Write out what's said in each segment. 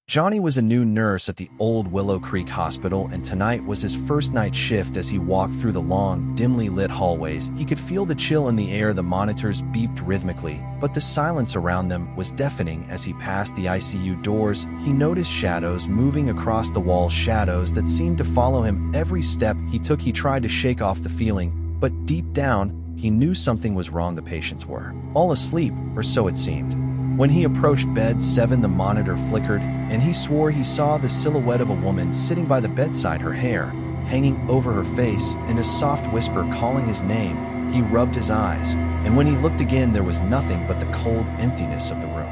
Johnny was a new nurse at the old Willow Creek Hospital, and tonight was his first night shift. As he walked through the long, dimly lit hallways, he could feel the chill in the air. The monitors beeped rhythmically, but the silence around them was deafening. As he passed the ICU doors, he noticed shadows moving across the walls, shadows that seemed to follow him every step he took. He tried to shake off the feeling, but deep down, he knew something was wrong. The patients were all asleep, or so it seemed. When he approached bed 7, the monitor flickered, and he swore he saw the silhouette of a woman sitting by the bedside, her hair hanging over her face, and a soft whisper calling his name. He rubbed his eyes, and when he looked again, there was nothing but the cold emptiness of the room.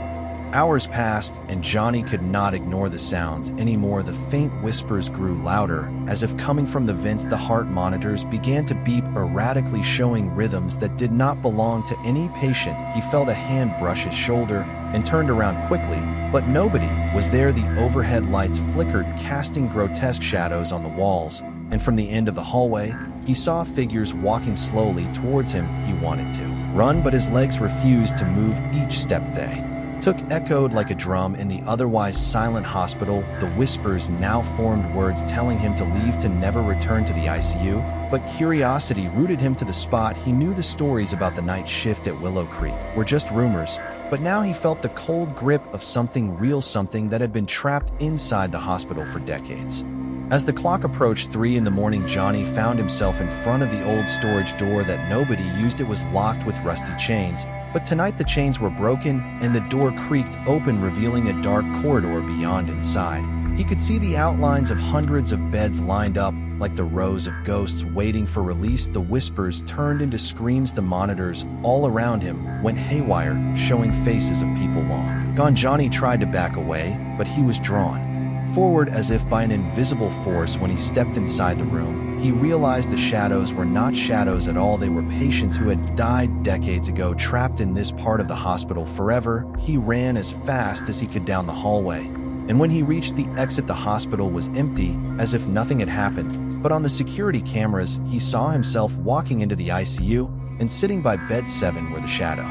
Hours passed, and Johnny could not ignore the sounds anymore. The faint whispers grew louder, as if coming from the vents. The heart monitors began to beep erratically, showing rhythms that did not belong to any patient. He felt a hand brush his shoulder and turned around quickly, but nobody was there. The overhead lights flickered, casting grotesque shadows on the walls, and from the end of the hallway, he saw figures walking slowly towards him. He wanted to run, but his legs refused to move. Each step they took echoed like a drum in the otherwise silent hospital. The whispers now formed words telling him to leave, to never return to the ICU, but curiosity rooted him to the spot. He knew the stories about the night shift at Willow Creek were just rumors, but now he felt the cold grip of something real, something that had been trapped inside the hospital for decades. As the clock approached 3 in the morning, Johnny found himself in front of the old storage door that nobody used. It was locked with rusty chains, but tonight the chains were broken and the door creaked open, revealing a dark corridor beyond. Inside, he could see the outlines of hundreds of beds lined up like the rows of ghosts waiting for release. The whispers turned into screams. The monitors all around him went haywire, showing faces of people long gone. Johnny tried to back away, but he was drawn forward as if by an invisible force. When he stepped inside the room, he realized the shadows were not shadows at all. They were patients who had died decades ago, trapped in this part of the hospital forever. He ran as fast as he could down the hallway, and when he reached the exit, the hospital was empty, as if nothing had happened. But on the security cameras, he saw himself walking into the ICU, and sitting by bed 7 were the shadow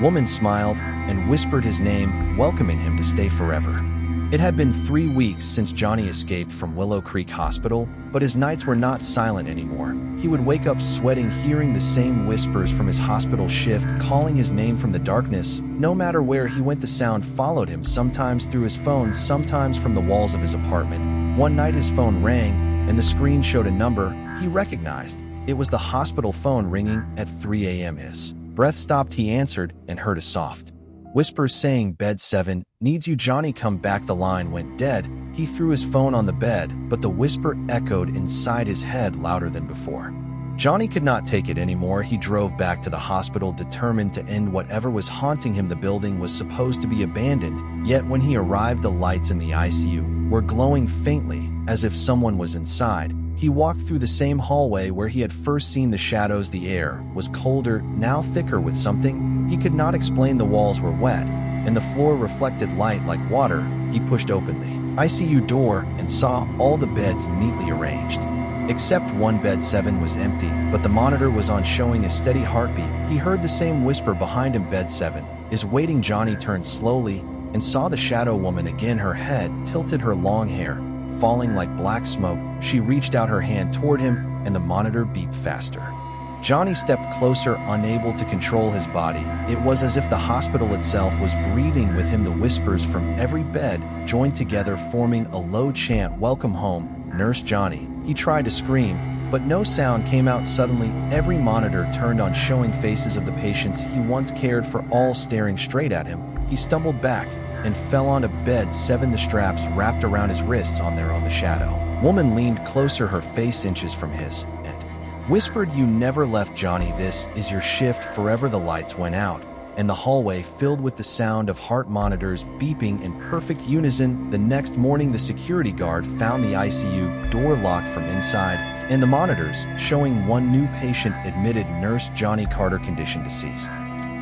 woman. Smiled and whispered his name, welcoming him to stay forever. It had been 3 weeks since Johnny escaped from Willow Creek Hospital, but his nights were not silent anymore. He would wake up sweating, hearing the same whispers from his hospital shift, calling his name from the darkness. No matter where he went, the sound followed him, sometimes through his phone, sometimes from the walls of his apartment. One night his phone rang, and the screen showed a number he recognized. It was the hospital phone ringing at 3 a.m. His breath stopped. He answered and heard a soft whisper saying, "Bed 7 needs you, Johnny, come back." The line went dead. He threw his phone on the bed, but the whisper echoed inside his head louder than before. Johnny could not take it anymore. He drove back to the hospital, determined to end whatever was haunting him. The building was supposed to be abandoned, yet when he arrived, the lights in the ICU were glowing faintly, as if someone was inside. He walked through the same hallway where he had first seen the shadows. The air was colder, now thicker with something he could not explain. The walls were wet, and the floor reflected light like water. He pushed open the ICU door and saw all the beds neatly arranged. Except one. Bed 7 was empty, but the monitor was on, showing a steady heartbeat. He heard the same whisper behind him, "Bed 7 is waiting." Johnny turned slowly and saw the shadow woman again, her head tilted, her long hair falling like black smoke. She reached out her hand toward him, and the monitor beeped faster. Johnny stepped closer, unable to control his body. It was as if the hospital itself was breathing with him. The whispers from every bed joined together, forming a low chant, "Welcome home, Nurse Johnny." He tried to scream, but no sound came out. Suddenly, every monitor turned on, showing faces of the patients he once cared for, all staring straight at him. He stumbled back and fell onto bed 7, the straps wrapped around his wrists on their own. The shadow woman leaned closer, her face inches from his, and whispered, "You never left, Johnny. This is your shift forever." The lights went out, and the hallway filled with the sound of heart monitors beeping in perfect unison. The next morning, the security guard found the ICU door locked from inside, and the monitors showing one new patient admitted, Nurse Johnny Carter, condition deceased.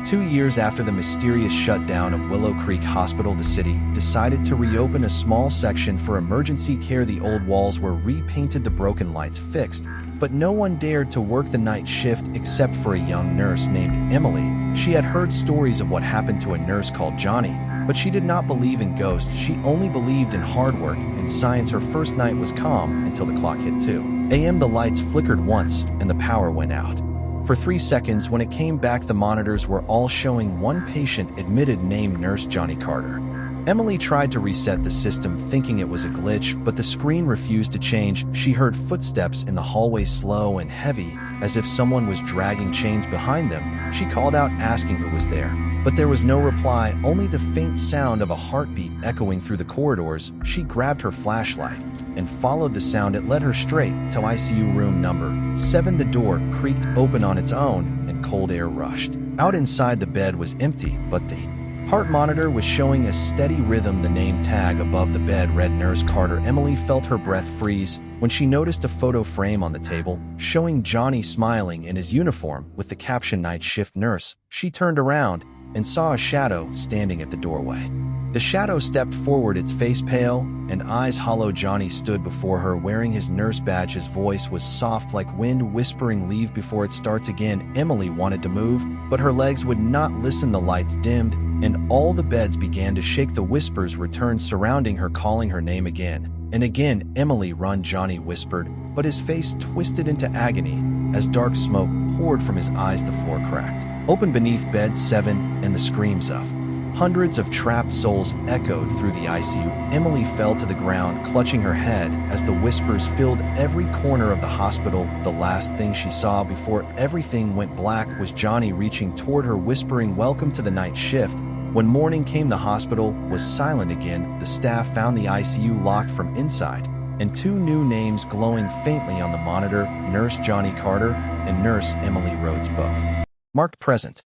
2 years after the mysterious shutdown of Willow Creek Hospital, the city decided to reopen a small section for emergency care. The old walls were repainted, the broken lights fixed, but no one dared to work the night shift except for a young nurse named Emily. She had heard stories of what happened to a nurse called Johnny, But she did not believe in ghosts, she only believed in hard work and science. Her first night was calm until the clock hit 2 a.m. The lights flickered once and the power went out. For 3 seconds, when it came back, the monitors were all showing one patient admitted named Nurse Johnny Carter. Emily tried to reset the system thinking it was a glitch, but the screen refused to change. She heard footsteps in the hallway, slow and heavy, as if someone was dragging chains behind them. She called out asking who was there, but there was no reply, only the faint sound of a heartbeat echoing through the corridors. She grabbed her flashlight and followed the sound. It led her straight to ICU room number 7. The door creaked open on its own and cold air rushed. Out inside, the bed was empty, but the heart monitor was showing a steady rhythm. The name tag above the bed read Nurse Carter. Emily felt her breath freeze when she noticed a photo frame on the table showing Johnny smiling in his uniform with the caption "Night Shift Nurse." She turned around and saw a shadow standing at the doorway. The shadow stepped forward, its face pale and eyes hollow. Johnny stood before her wearing his nurse badge. His voice was soft like wind, whispering, "Leave before it starts again." Emily wanted to move, but her legs would not listen. The lights dimmed and all the beds began to shake. The whispers returned, surrounding her, calling her name again and again. "Emily, run," Johnny whispered, but his face twisted into agony as dark smoke poured from his eyes. The floor cracked open beneath bed 7, and the screams of hundreds of trapped souls echoed through the ICU. Emily fell to the ground, clutching her head as the whispers filled every corner of the hospital. The last thing she saw before everything went black was Johnny reaching toward her, whispering, "Welcome to the night shift." When morning came, the hospital was silent again. The staff found the ICU locked from inside, and 2 new names glowing faintly on the monitor: Nurse Johnny Carter and Nurse Emily Rhodes, both marked present.